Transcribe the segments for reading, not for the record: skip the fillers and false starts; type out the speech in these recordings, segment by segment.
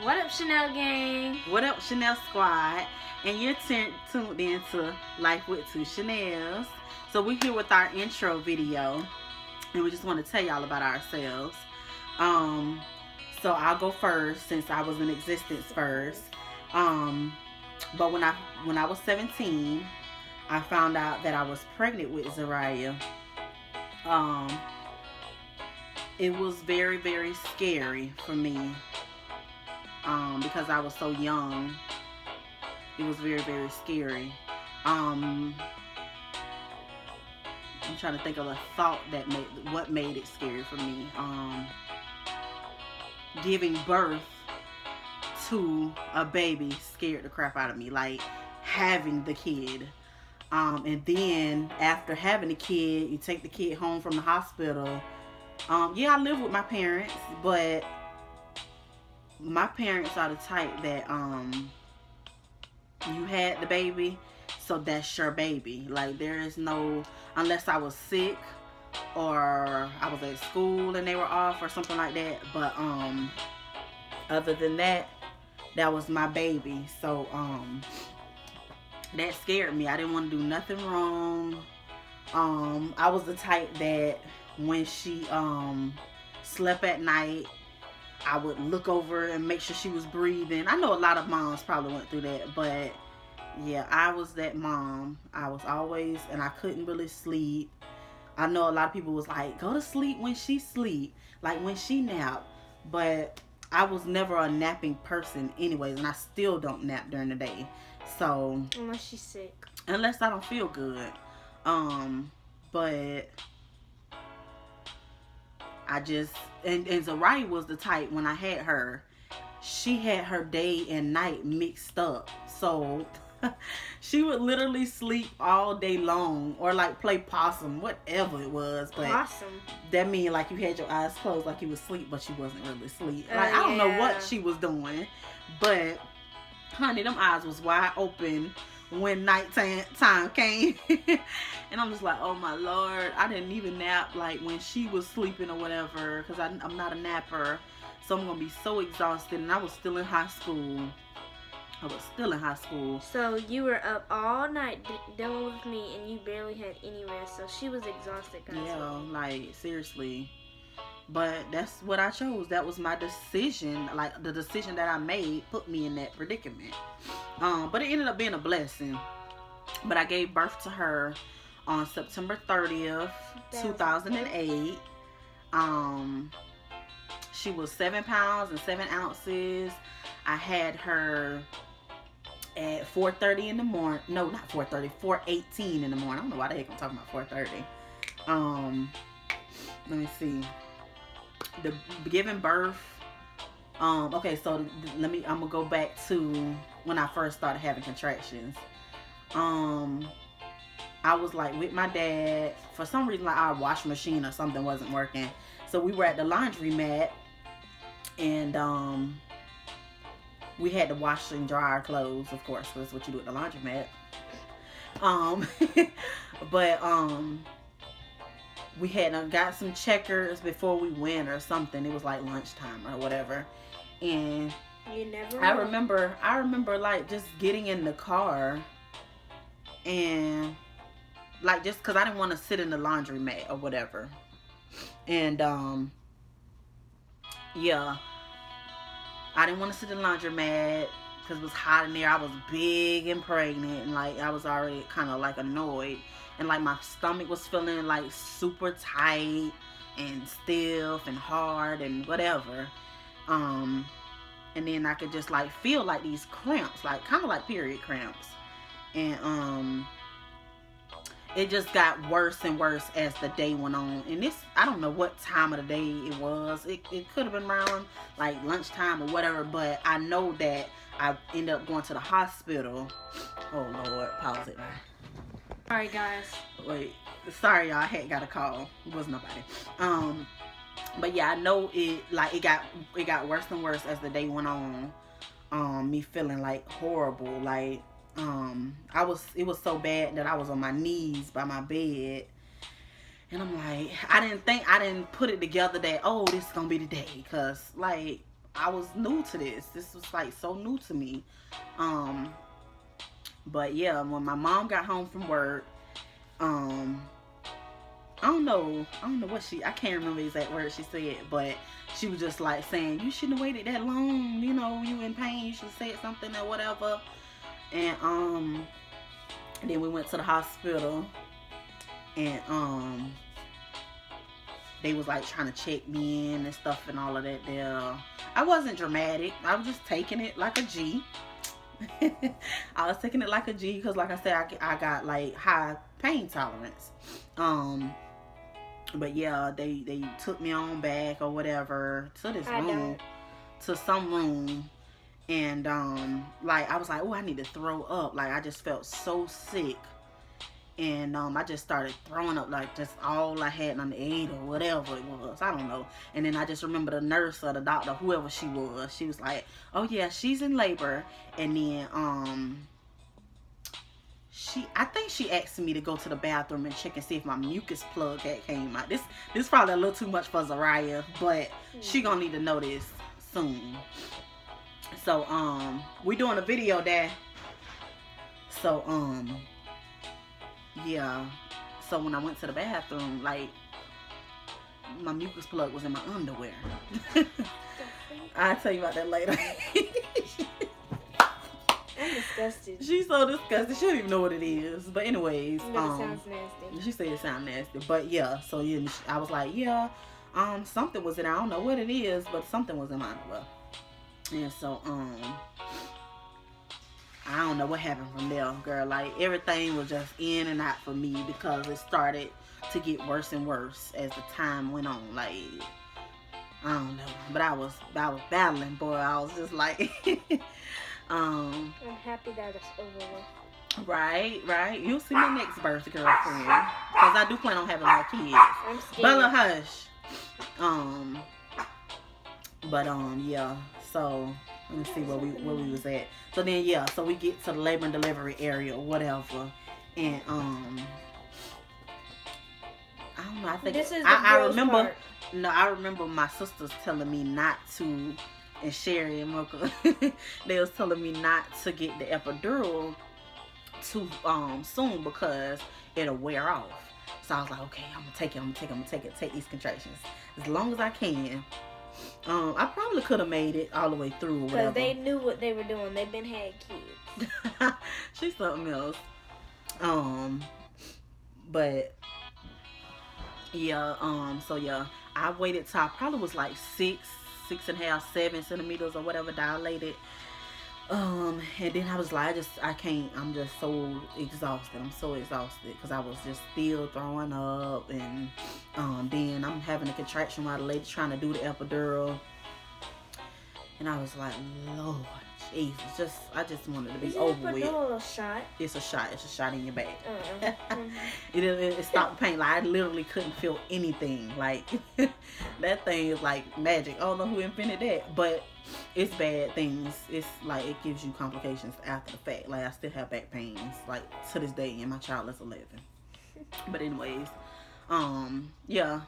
What up, Shonell gang? What up, Shonell squad? And you're tuned into Life with Two Shonells. So we're here with our intro video, and we just want to tell y'all about ourselves. So I'll go first since I was in existence first. But when I was 17, I found out that I was pregnant with Zariah. It was very, very scary for me. Because I was so young. It was very, very scary. I'm trying to think of a thought that made it scary for me. Giving birth to a baby scared the crap out of me. Like having the kid. And then after having the kid, you take the kid home from the hospital. I live with my parents, but my parents are the type that you had the baby, so that's your baby. Like there is no, unless I was sick or I was at school and they were off or something like that, but other than that, that was my baby. So that scared me. I didn't want to do nothing wrong. I was the type that when she slept at night, I would look over and make sure she was breathing. I know a lot of moms probably went through that, but yeah, I was that mom. I was always, and I couldn't really sleep. I know a lot of people was like, go to sleep when she sleep, like when she nap, but I was never a napping person anyways, and I still don't nap during the day. So unless she's sick, unless I don't feel good, but I just, and Zariah was the type, when I had her, she had her day and night mixed up. So she would literally sleep all day long or like play possum, whatever it was. But possum, that mean like you had your eyes closed like you was asleep, but you wasn't really asleep. Like I don't know what she was doing, but honey, them eyes was wide open when nighttime came. And I'm just like, oh my Lord, I didn't even nap like when she was sleeping or whatever, because I'm not a napper. So I'm gonna be so exhausted. And I was still in high school. So you were up all night dealing with me, and you barely had any rest. So she was exhausted, guys. Yeah, like seriously. But that's what I chose. That was my decision. Like the decision that I made put me in that predicament. But it ended up being a blessing. But I gave birth to her on September 30th, 2008. She was 7 pounds and 7 ounces. I had her at 4:30 in the morning. No, not 4:30. 4:18 in the morning. I don't know why the heck I'm talking about 4:30. Let me see. The giving birth. Okay, so I'm gonna go back to when I first started having contractions. I was like with my dad. For some reason, like our washing machine or something wasn't working. So we were at the laundromat, and we had to wash and dry our clothes, of course. That's what you do at the laundromat. But we had got some checkers before we went or something. It was like lunchtime or whatever. And you never I remember like just getting in the car and like just because I didn't want to sit in the laundromat or whatever. And yeah, I didn't want to sit in the laundromat because it was hot in there. I was big and pregnant, and like I was already kind of like annoyed, and like my stomach was feeling like super tight and stiff and hard and whatever. And then I could just like feel like these cramps, like kind of like period cramps, and it just got worse and worse as the day went on. And this, I don't know what time of the day it was. It could have been around like lunchtime or whatever, but I know that I ended up going to the hospital. Oh Lord, pause it. Sorry guys. Wait, sorry y'all, I had got a call. It was nobody. But yeah, I know it got worse and worse as the day went on. Me feeling like horrible, like it was so bad that I was on my knees by my bed, And I'm like, I didn't put it together that, oh, this is going to be the day. Because, like, I was new to this. This was like so new to me. But yeah, when my mom got home from work, I don't know what I can't remember the exact words she said, but she was just like saying, you shouldn't have waited that long, you know, you in pain, you should have said something or whatever. And then we went to the hospital, and they was like trying to check me in and stuff and all of that there. I wasn't dramatic. I was just taking it like a G. I was taking it like a G because, like I said, I got like high pain tolerance. But yeah, they took me on back or whatever to this room, to some room, and like I was like, oh, I need to throw up. Like I just felt so sick, and I just started throwing up, like just all I had on the aid or whatever it was. I don't know. And then I just remember the nurse or the doctor, whoever she was like, oh yeah, she's in labor. And then I think she asked me to go to the bathroom and check and see if my mucus plug had came out. This is probably a little too much for Zariah, but she gonna need to know this soon. So we doing a video there. So yeah. So when I went to the bathroom, like my mucus plug was in my underwear. I'll tell you about that later. I'm disgusted. She's so disgusted. She don't even know what it is. But anyways, but it sounds nasty. She said it sounds nasty. But yeah, so yeah, I was like, yeah, something was in there. I don't know what it is, but something was in my underwear. And so I don't know what happened from there, girl. Like everything was just in and out for me because it started to get worse and worse as the time went on. Like I don't know, but I was battling, boy. I was just like. I'm happy that it's over with. Right. You'll see my next birth, girlfriend. Because I do plan on having more kids. I'm scared. Bella, hush. But yeah. So let me see where we was at. So then yeah. So we get to the labor and delivery area or whatever, and I don't know. I think this is the I remember. part. No, I remember my sisters telling me not to. And Sherry and Mocha, they was telling me not to get the epidural too soon because it'll wear off. So I was like, okay, I'm gonna take these contractions as long as I can. I probably could have made it all the way through or whatever. Because they knew what they were doing. They've been had kids. She's something else. But yeah, so yeah, I waited till I probably was like 6.5, 7 centimeters or whatever dilated. And then I was like, I can't, I'm just so exhausted. I'm so exhausted because I was just still throwing up, and then I'm having a contraction while the lady's trying to do the epidural. And I was like, Lord Jesus, I just wanted to be over with. A shot? It's a shot in your back. Mm-hmm. It stopped the pain. Like I literally couldn't feel anything. Like that thing is like magic. I don't know who invented that, but it's bad things. It's like it gives you complications after the fact. Like I still have back pains like to this day, and my child is 11. But anyways, yeah.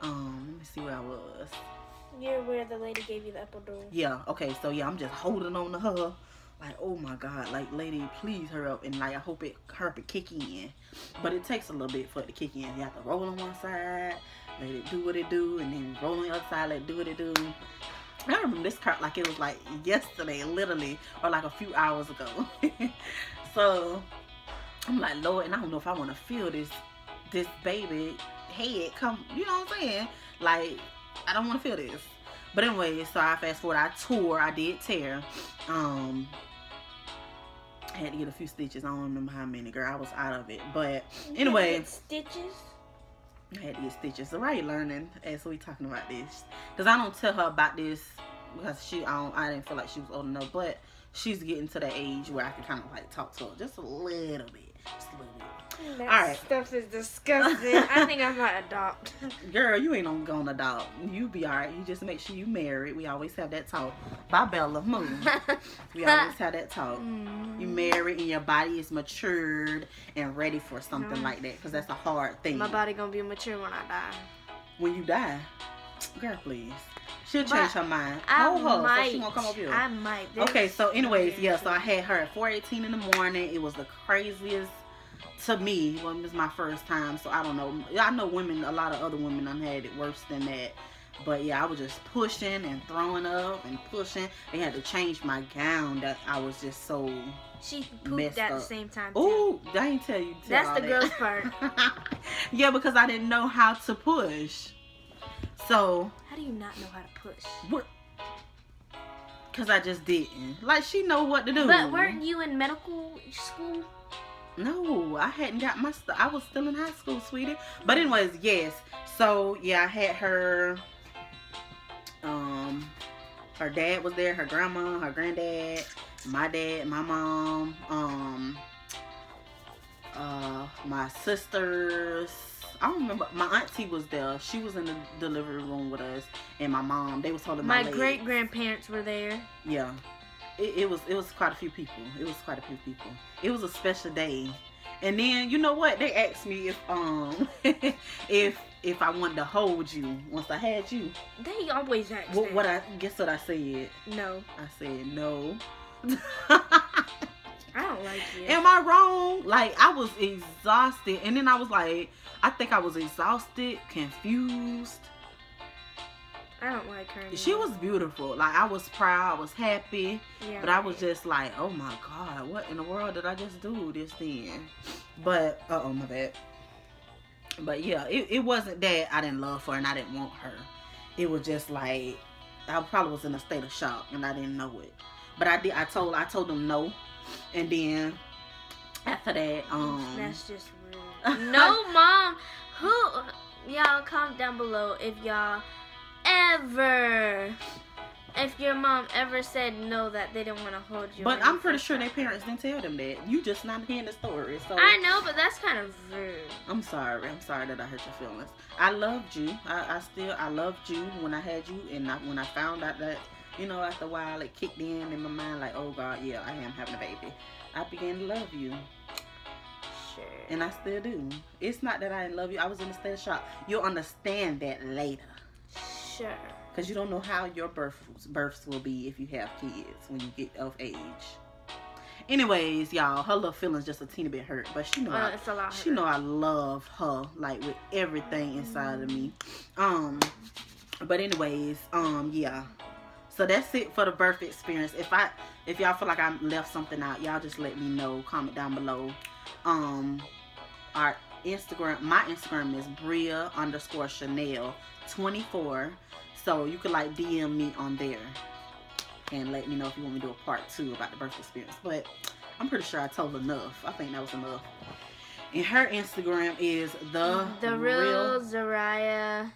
Let me see where I was. You're where the lady gave you the epidural. Yeah, okay, so yeah, I'm just holding on to her. Like, oh my God, like, lady, please hurry up. And like, I hope it kick in. But it takes a little bit for it to kick in. You have to roll on one side, let it do what it do, and then roll on the other side, let it do what it do. I remember this part like it was like yesterday, literally, or like a few hours ago. So, I'm like, Lord, and I don't know if I want to feel this baby head come, you know what I'm saying? Like, I don't want to feel this. But anyway, so I fast forward. I did tear. I had to get a few stitches. I don't remember how many, girl. I was out of it. But anyway. You get stitches? I had to get stitches. So right learning as we talking about this. Because I don't tell her about this because I didn't feel like she was old enough. But she's getting to the age where I can kind of like talk to her just a little bit. Just a little bit. That all right. stuff is disgusting. I think I might adopt. Girl, you ain't gonna adopt. You be alright. You just make sure you married. We always have that talk. Bye, Bella. Move. We always have that talk. You married and your body is matured and ready for something like that. Because that's a hard thing. My body gonna be mature when I die. When you die? Girl, please. She'll change her mind. I Hold her, might. so she won't come over here. I might. Okay, so anyways, yeah, so I had her at 4:18 in the morning. It was the craziest to me. Well, it was my first time, so I don't know. I know women, a lot of other women done had it worse than that. But yeah, I was just pushing and throwing up and pushing. They had to change my gown. That I was just so She pooped at the same time. Ooh, I ain't tell you. That's the gross part. Yeah, because I didn't know how to push. So. How do you not know how to push? What? Because I just didn't. Like, she know what to do. But weren't you in medical school? No, I hadn't got my stuff. I was still in high school, sweetie. But anyways, yes. So, yeah, I had her. Her dad was there. Her grandma, her granddad, my dad, my mom, my sisters. I don't remember. My auntie was there. She was in the delivery room with us, and my mom. They was holding my legs. great grandparents were there. Yeah, it was quite a few people. It was quite a few people. It was a special day, and then you know what? They asked me if if I wanted to hold you once I had you. They always ask. What I guess what I said? No. I said no. I don't like you. Am I wrong? Like, I was exhausted. And then I was like, I think I was exhausted, confused. I don't like her anymore. She was beautiful. Like, I was proud. I was happy. Yeah, but I was just like, oh my God, what in the world did I just do this then? But, my bad. But yeah, it wasn't that I didn't love her and I didn't want her. It was just like, I probably was in a state of shock and I didn't know it. But I told them no. And then after that, that's just rude. No, Mom. Y'all comment down below if your mom ever said no, that they didn't want to hold you. But I'm pretty sure their parents didn't tell them that. You just not hearing the story. So I know, but that's kind of rude. I'm sorry that I hurt your feelings. I loved you. I loved you when I had you, and when I found out that, you know, after a while it kicked in my mind, like, oh God, yeah, I am having a baby. I began to love you. Sure. And I still do. It's not that I didn't love you. I was in a state of shock. You'll understand that later. Sure. Because you don't know how your births will be if you have kids when you get of age. Anyways, y'all, her little feelings just a teeny bit hurt, but she know I love her like with everything inside of me. But anyways, yeah. So that's it for the birth experience. If y'all feel like I left something out, y'all just let me know. Comment down below. Our Instagram, my Instagram is Bria_Shonell24. So you could like DM me on there and let me know if you want me to do a part 2 about the birth experience. But I'm pretty sure I told enough. I think that was enough. And her Instagram is the real Zariah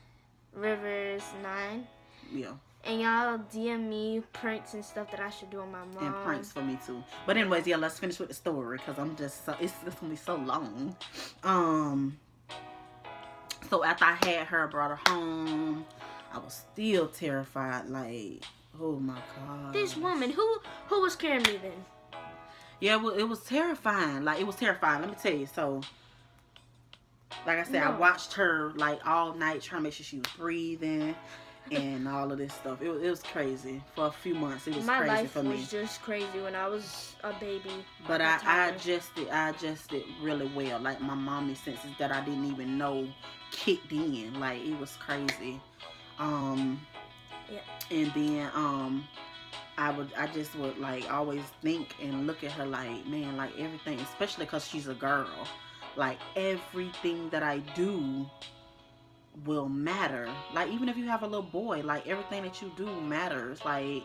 Rivers 9. Yeah. And y'all DM me pranks and stuff that I should do on my mom. And pranks for me too. But anyways, yeah, let's finish with the story because I'm just it's gonna be so long. So after I had her, brought her home, I was still terrified. Like, oh my God. This woman, who was carrying me then? Yeah, well, it was terrifying. Like, it was terrifying. Let me tell you. So, like I said, I watched her like all night trying to make sure she was breathing and all of this stuff. It was crazy. For a few months, it was crazy for me. My life was just crazy when I was a baby. But I adjusted really well. Like, my mommy senses that I didn't even know kicked in. Like, it was crazy. Yeah. And then I just would like always think and look at her like, man, like everything, especially because she's a girl, like everything that I do will matter. Like, even if you have a little boy, like everything that you do matters. Like,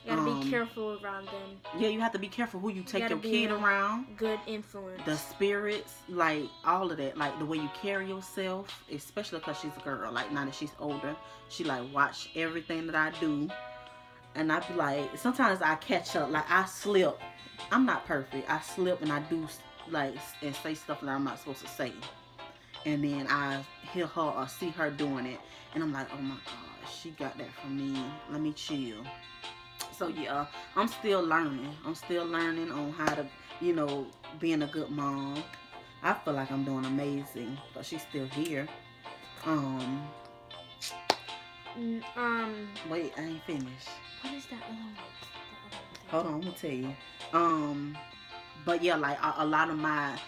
you gotta be careful around them. Yeah, you have to be careful who you take your kid around. Good influence. The spirits, like all of that, like the way you carry yourself, especially because she's a girl. Like, now that she's older, she like watch everything that I do, and I be like, sometimes I catch up. Like, I slip. I'm not perfect. I slip and I do like and say stuff that I'm not supposed to say. And then I hear her or see her doing it. And I'm like, oh my God, she got that from me. Let me chill. So yeah, I'm still learning. I'm still learning on how to, you know, being a good mom. I feel like I'm doing amazing. But she's still here. Wait, I ain't finished. What is that other one? Hold on, I'm gonna tell you. But yeah, like a lot of my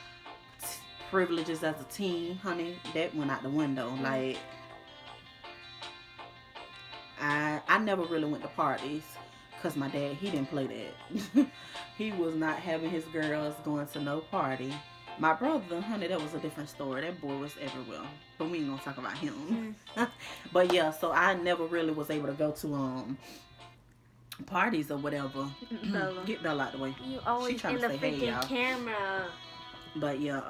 privileges as a teen, honey, that went out the window. Like, I never really went to parties because my dad, he didn't play that. He was not having his girls going to no party. My brother, honey, that was a different story. That boy was everywhere. But we ain't gonna talk about him. But yeah, so I never really was able to go to parties or whatever. Bella. Get Bella out the way. You always in the freaking camera. But yeah,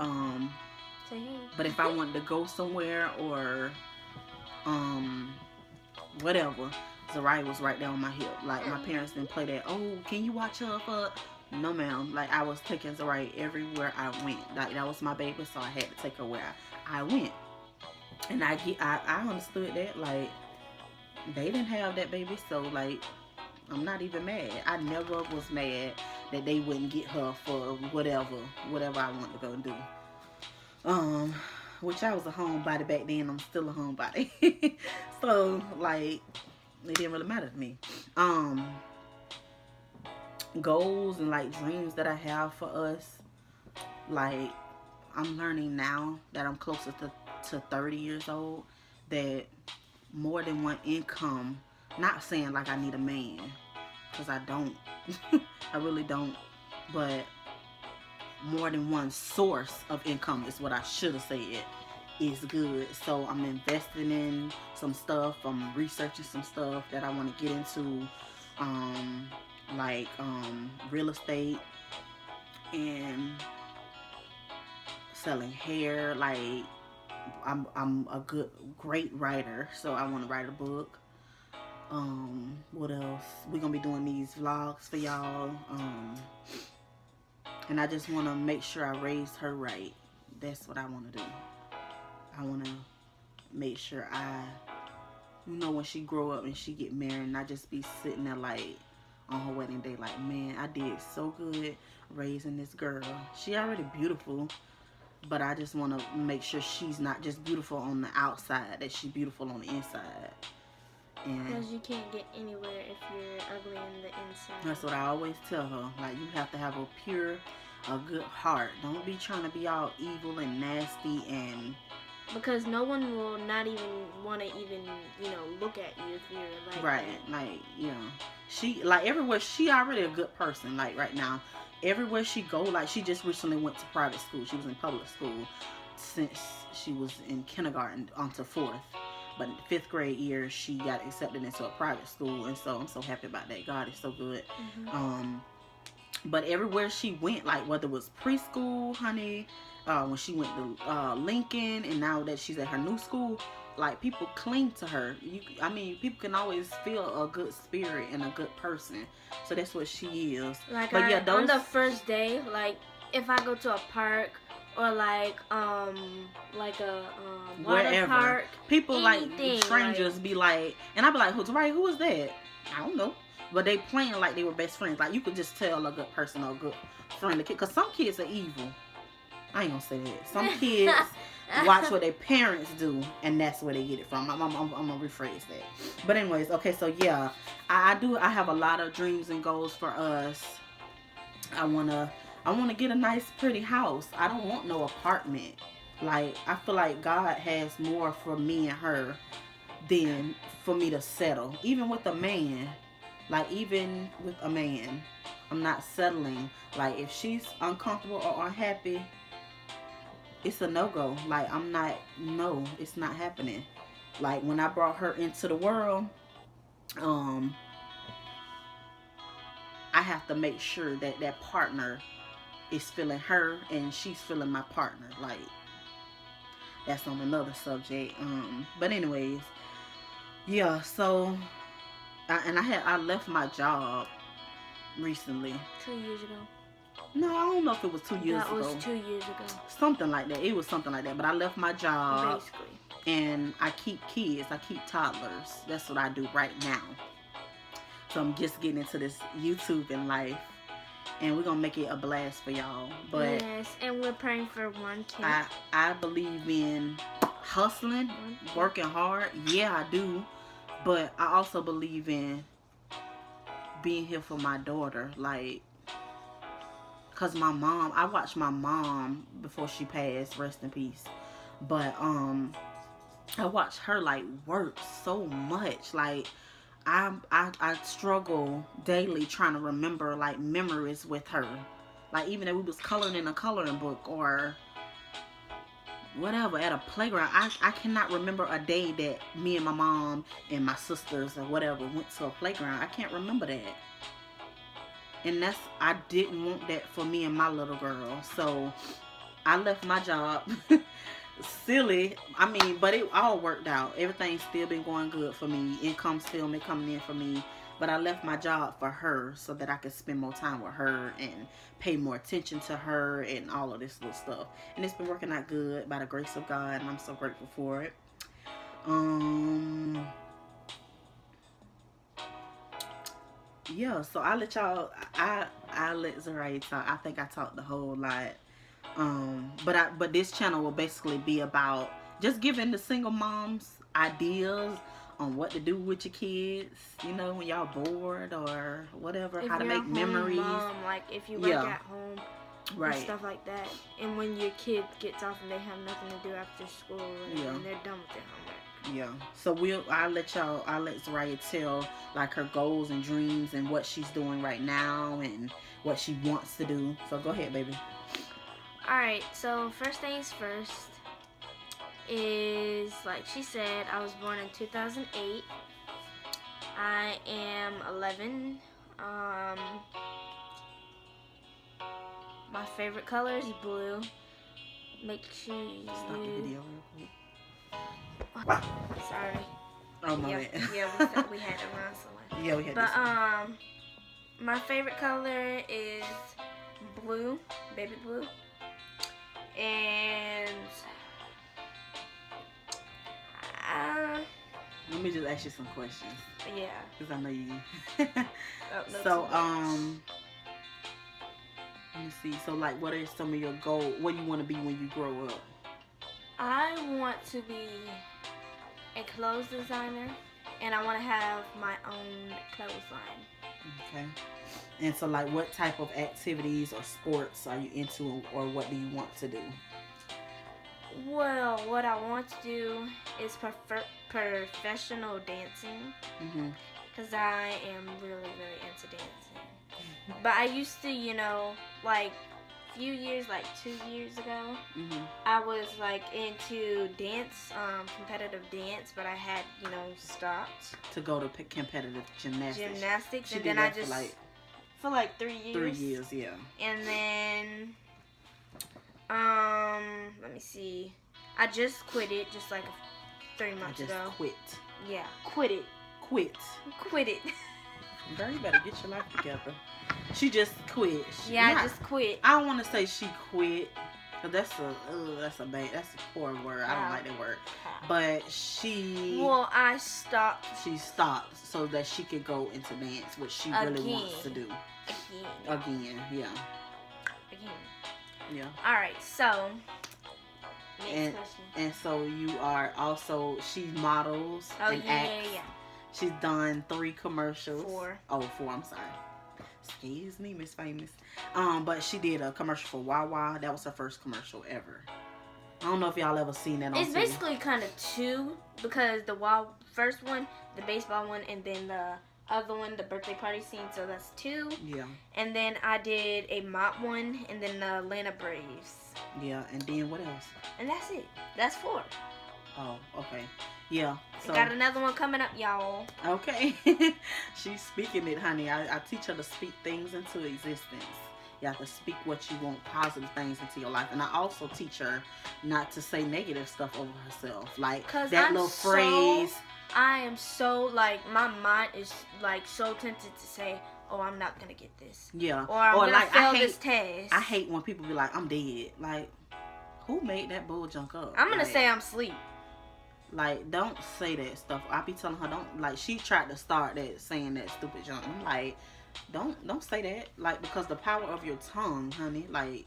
say hey. But if I wanted to go somewhere or whatever, Zariah was right there on my hip. Like, my parents didn't play that, oh, can you watch her for? No, ma'am. Like, I was taking Zariah everywhere I went. Like, that was my baby, so I had to take her where I went. And I understood that. Like, they didn't have that baby, so, like, I'm not even mad. I never was mad that they wouldn't get her for whatever I wanted to go and do. Which I was a homebody back then. I'm still a homebody. So, like, it didn't really matter to me. Goals and like dreams that I have for us, like, I'm learning now that I'm closer to 30 years old that more than one income, not saying like I need a man, because I don't. I really don't, but more than one source of income is what I should have said is good. So I'm investing in some stuff, I'm researching some stuff that I want to get into, like real estate and selling hair. Like, I'm a great writer, so I want to write a book. What else? We're gonna be doing these vlogs for y'all, and I just want to make sure I raise her right. That's what I want to do. I want to make sure when she grow up and she get married, and I just be sitting there like on her wedding day, like, man, I did so good raising this girl. She already beautiful, but I just want to make sure she's not just beautiful on the outside, that she's beautiful on the inside. Because you can't get anywhere if you're ugly on the inside. That's what I always tell her. Like, you have to have a good heart. Don't be trying to be all evil and nasty, and because no one will not even want to look at you if you're like right that. Like, she, like, everywhere, she already a good person. Like, right now, everywhere she go, like, she just recently went to private school. She was in public school since she was in kindergarten onto 4th. But in 5th grade year, she got accepted into a private school, and so I'm so happy about that. God is so good. Mm-hmm. But everywhere she went, like, whether it was preschool, honey, when she went to Lincoln, and now that she's at her new school, like, people cling to her. People can always feel a good spirit and a good person. So that's what she is. Like, but yeah, on the first day, like, if I go to a park or like a water wherever park, people anything, like strangers like, be like, and I be like, who is that? I don't know. But they playing like they were best friends. Like, you could just tell a good person or a good friendly kid. Because some kids are evil. I ain't gonna say that. Some kids watch what their parents do, and that's where they get it from. I'm gonna rephrase that. But anyways, okay, so yeah, I have a lot of dreams and goals for us. I wanna get a nice, pretty house. I don't want no apartment. Like, I feel like God has more for me and her than for me to settle. Even with a man. Like, even with a man, I'm not settling. Like, if she's uncomfortable or unhappy, it's a no-go. Like, it's not happening. Like, when I brought her into the world, I have to make sure that that partner is feeling her and she's feeling my partner. Like, that's on another subject. But anyways, yeah, so I left my job recently. 2 years ago. No, I don't know if it was 2 years ago. That was 2 years ago. Something like that. It was something like that. But I left my job. Basically. And I keep kids. I keep toddlers. That's what I do right now. So I'm just getting into this YouTube and life. And we're going to make it a blast for y'all. But yes, and we're praying for one kid. I believe in hustling, working hard. Yeah, I do. But I also believe in being here for my daughter, like, cause my mom, I watched my mom before she passed, rest in peace. But I watched her like work so much. Like I struggle daily trying to remember like memories with her. Like even if we was coloring in a coloring book or whatever at a playground, I cannot remember a day that me and my mom and my sisters or whatever went to a playground. I can't remember that. And I didn't want that for me and my little girl. So I left my job. Silly. I mean, but it all worked out. Everything's still been going good for me. Income's still been coming in for me. But I left my job for her so that I could spend more time with her and pay more attention to her and all of this little stuff. And it's been working out good by the grace of God, and I'm so grateful for it. Yeah, so I let y'all, I let Zariah talk. I think I talked the whole lot. But this channel will basically be about just giving the single moms ideas on what to do with your kids, you know, when y'all bored or whatever, if how to make memories. Mom, like if you work at home, right, and stuff like that, and when your kid gets off and they have nothing to do after school, and they're done with their homework. Yeah. So I'll let Zariah tell like her goals and dreams and what she's doing right now and what she wants to do. So go ahead, baby. Alright, so first things first is, like she said, I was born in 2008. I am 11. My favorite color is blue. Make sure you... Stop the video real quick. Sorry. Oh, my bad. Yeah, we had to run somewhere. Yeah, we had to. But, my favorite color is blue, baby blue. And let me just ask you some questions. Yeah. Because I know you. No, so let me see. So like, what are some of your goals? What do you want to be when you grow up? I want to be a clothes designer, and I want to have my own clothes line. Okay. And so, like, what type of activities or sports are you into, or what do you want to do? Well, what I want to do is professional dancing, because I am really, really into dancing. But I used to, you know, like, few years, like 2 years ago, I was like into dance, competitive dance, but I had, you know, stopped to go to competitive gymnastics. And then I just for like 3 years. 3 years, yeah. And then let me see, I just quit it just like 3 months ago. Quit. Yeah, quit it. Quit it. Girl, you better get your life together. She just quit. I just quit. I don't want to say she quit. That's a poor word. I don't like that word. But I stopped. She stopped so that she could go into dance, which she really wants to do. Again. Yeah. All right. So. Next question. And so you are also, she models and acts. Yeah. She's done 3 commercials. 4. Oh, 4. I'm sorry. Excuse me, Miss Famous. But she did a commercial for Wawa. That was her first commercial ever. I don't know if y'all ever seen that on TV. It's basically kind of 2, because the first one, the baseball one, and then the other one, the birthday party scene. So that's 2. Yeah. And then I did a mop one, and then the Atlanta Braves. Yeah. And then what else? And that's it. That's 4. Oh, okay. Yeah. So got another one coming up, y'all. Okay. She's speaking it, honey. I teach her to speak things into existence. You have to speak what you want, positive things into your life. And I also teach her not to say negative stuff over herself. Like that little phrase. I am so, like, my mind is, like, so tempted to say, oh, I'm not going to get this. Yeah. Or I'm going to fail this test. I hate when people be like, I'm dead. Like, who made that bull junk up? I'm going to say I'm asleep. Like, don't say that stuff. I be telling her, don't, like, she tried to start that, saying that stupid junk. I'm like, don't say that. Like, because the power of your tongue, honey, like,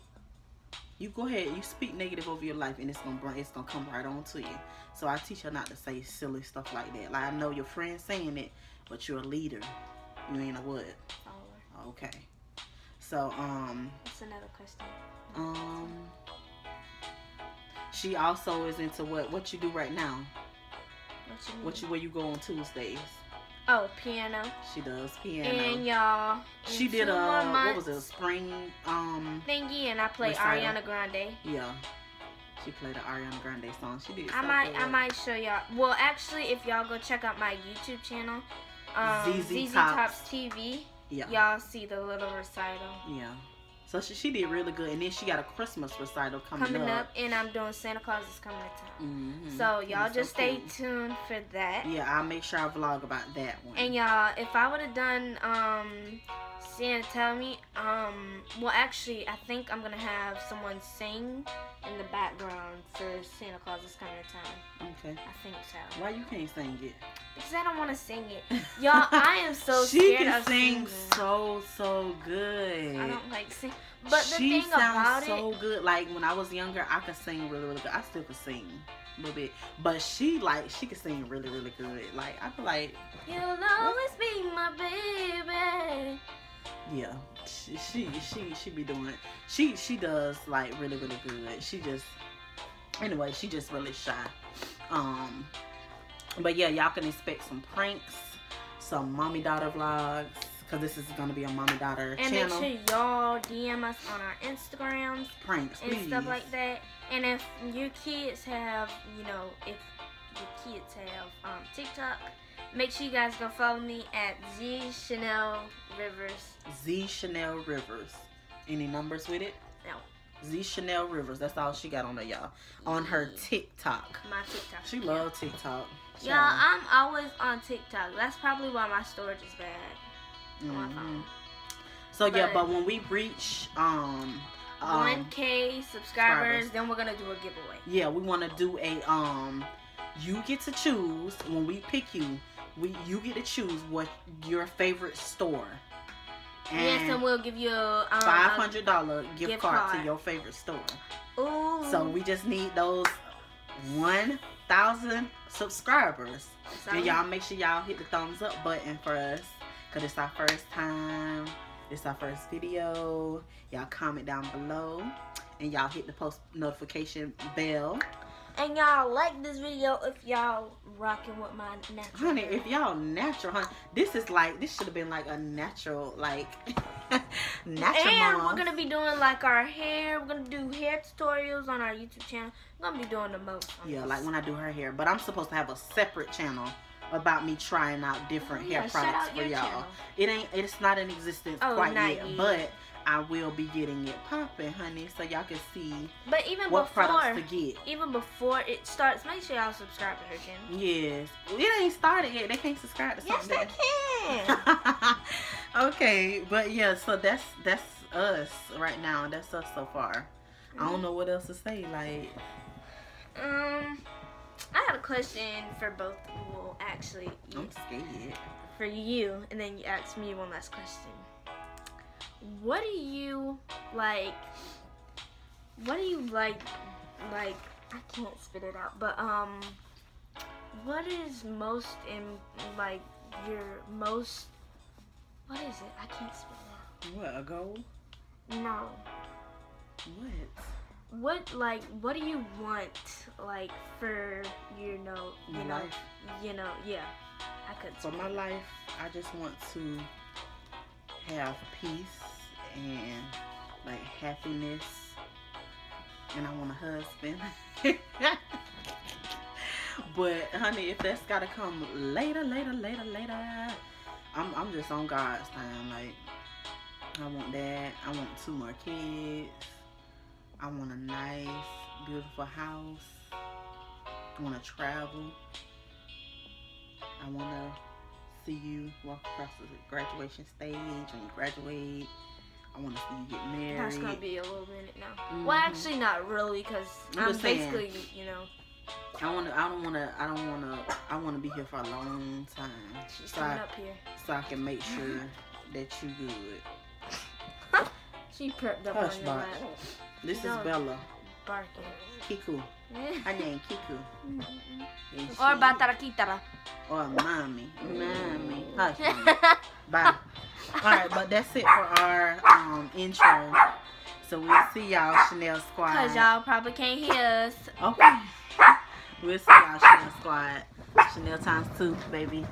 You go ahead, you speak negative over your life, and it's gonna come right on to you. So I teach her not to say silly stuff like that. Like, I know your friend's saying it, but you're a leader. You ain't a what? Follower. Okay. So That's another question. She also is into what you do right now. What you mean? Where you go on Tuesdays? Oh, piano. She does piano. And y'all, she did what was it, a spring thingy, and I played recital. Ariana Grande. Yeah, she played an Ariana Grande song. She did. I might show y'all. Well, actually, if y'all go check out my YouTube channel, ZZ Tops TV, yeah, y'all see the little recital. Yeah. So she did really good, and then she got a Christmas recital coming up, and I'm doing Santa Claus is Coming to Town. Mm-hmm. So y'all just stay tuned for that. Yeah, I'll make sure I vlog about that one. And y'all, if I would have done Santa Tell Me, well, actually, I think I'm gonna have someone sing in the background for Santa Claus is Coming to Town. Okay. I think so. Why you can't sing it? Because I don't want to sing it. Y'all, I am so scared of singing. She can sing so good. I don't like sing. But the she thing about it, so good. Like, when I was younger, I could sing really, really good. I still could sing a little bit. But she could sing really, really good. Like, I feel like, you'll always be my baby. Yeah. She be doing it. She does, like, really, really good. She just really shy. But yeah, y'all can expect some pranks, some mommy-daughter vlogs, because this is going to be a mommy-daughter channel. And make sure y'all DM us on our Instagrams. Pranks, and please. Stuff like that. And if your kids have, TikTok, make sure you guys go follow me at Shonell Rivers. Shonell Rivers. Any numbers with it? No. Shonell Rivers. That's all she got on there, y'all. On her TikTok. My TikTok. She loves TikTok. Yeah, I'm always on TikTok. That's probably why my storage is bad on my phone. So but when we reach 1K subscribers, then we're gonna do a giveaway. Yeah, we want to do a you get to choose when we pick you. You get to choose what your favorite store. And yes, and we'll give you a $500 gift card to your favorite store. Ooh. So we just need those 1,000 subscribers. So y'all make sure y'all hit the thumbs up button for us, because it's our first time. It's our first video. Y'all comment down below, and y'all hit the post notification bell. And y'all like this video if y'all rocking with my natural honey hair. If y'all natural, honey, this should have been like a natural, like natural. And month. we're gonna be doing like our hair. We're gonna do hair tutorials on our YouTube channel. We're gonna be doing the most. Yeah, like when I do her hair. But I'm supposed to have a separate channel about me trying out different hair products for y'all. It's not in existence quite yet, but I will be getting it popping, honey, so y'all can see what products to get. Even before it starts, make sure y'all subscribe to her channel. Yes. It ain't started yet. They can't subscribe to something. Yes, they can. Okay, but yeah, so that's us right now. That's us so far. I don't know what else to say. Like, I have a question for both. Well, actually, I'm scared. For you, and then you ask me one last question. What do you like? Like, I can't spit it out. But what is most in like your most? What is it? I can't spit it out. What, a goal? No. What? What do you want like for life? Yeah. I could. For my life, I just want to have peace and like happiness, and I want a husband. But honey, if that's gotta come later, I'm just on God's time. Like, I want that. I want 2 more kids. I want a nice, beautiful house. I want to travel. I want to see you walk across the graduation stage when you graduate. I want to see you get married. That's gonna be a little minute now. Mm-hmm. Well, actually, not really, because I'm basically, I want to be here for a long time. She's coming up here, so I can make sure that you good. She perked up Hush, on your Bart. lap. This is Don't Bella. Barking. Kiku. Her name Kiku. And Or she- batara kitara. Or mommy. Mommy. Hush, mommy. Bye. Alright, but that's it for our intro. So we'll see y'all, Shonell Squad. Because y'all probably can't hear us. Okay. We'll see y'all, Shonell Squad. Shonell times 2, baby.